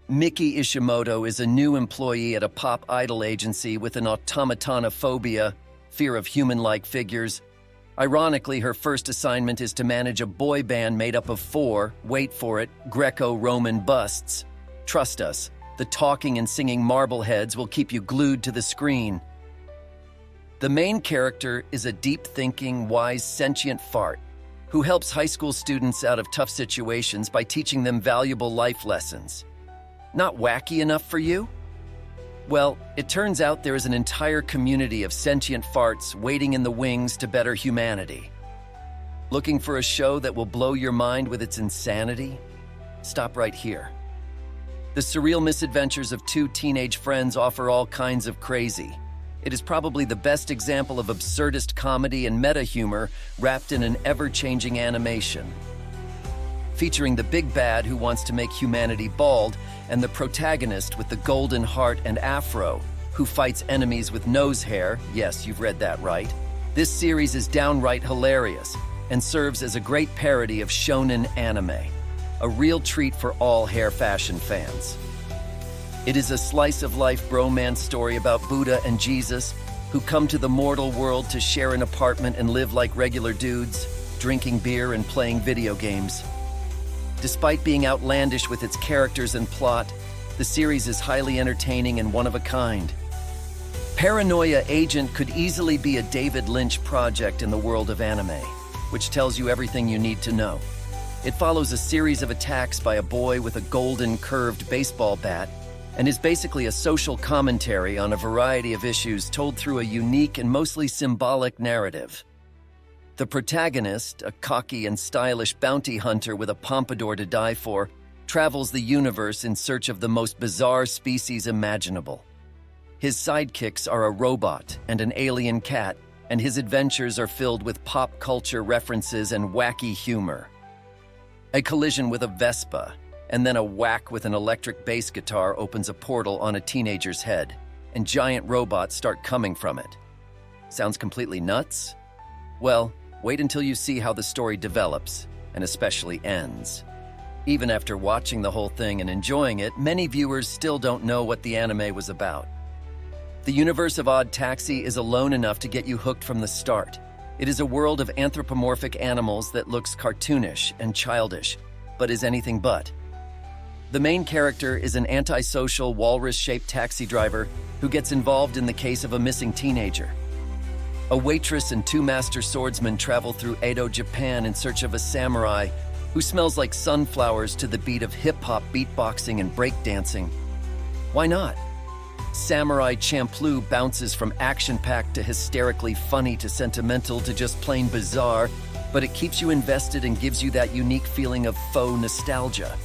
Miki Ishimoto is a new employee at a pop idol agency with an automatonophobia, fear of human-like figures. Ironically, her first assignment is to manage a boy band made up of 4, wait for it, Greco-Roman busts. Trust us, the talking and singing marbleheads will keep you glued to the screen. The main character is a deep-thinking, wise, sentient fart who helps high school students out of tough situations by teaching them valuable life lessons. Not wacky enough for you? Well, it turns out there is an entire community of sentient farts waiting in the wings to better humanity. Looking for a show that will blow your mind with its insanity? Stop right here. The surreal misadventures of 2 teenage friends offer all kinds of crazy. It is probably the best example of absurdist comedy and meta-humor wrapped in an ever-changing animation. Featuring the big bad who wants to make humanity bald and the protagonist with the golden heart and afro who fights enemies with nose hair. Yes, you've read that right. This series is downright hilarious and serves as a great parody of shonen anime, a real treat for all hair fashion fans. It is a slice-of-life bromance story about Buddha and Jesus who come to the mortal world to share an apartment and live like regular dudes, drinking beer and playing video games. Despite being outlandish with its characters and plot, the series is highly entertaining and one of a kind. Paranoia Agent could easily be a David Lynch project in the world of anime, which tells you everything you need to know. It follows a series of attacks by a boy with a golden curved baseball bat and is basically a social commentary on a variety of issues told through a unique and mostly symbolic narrative. The protagonist, a cocky and stylish bounty hunter with a pompadour to die for, travels the universe in search of the most bizarre species imaginable. His sidekicks are a robot and an alien cat, and his adventures are filled with pop culture references and wacky humor. A collision with a Vespa, and then a whack with an electric bass guitar opens a portal on a teenager's head, and giant robots start coming from it. Sounds completely nuts? Well, wait until you see how the story develops, and especially ends. Even after watching the whole thing and enjoying it, many viewers still don't know what the anime was about. The universe of Odd Taxi is alone enough to get you hooked from the start. It is a world of anthropomorphic animals that looks cartoonish and childish, but is anything but. The main character is an antisocial, walrus-shaped taxi driver who gets involved in the case of a missing teenager. A waitress and 2 master swordsmen travel through Edo, Japan in search of a samurai who smells like sunflowers to the beat of hip-hop beatboxing and breakdancing. Why not? Samurai Champloo bounces from action-packed to hysterically funny to sentimental to just plain bizarre, but it keeps you invested and gives you that unique feeling of faux nostalgia.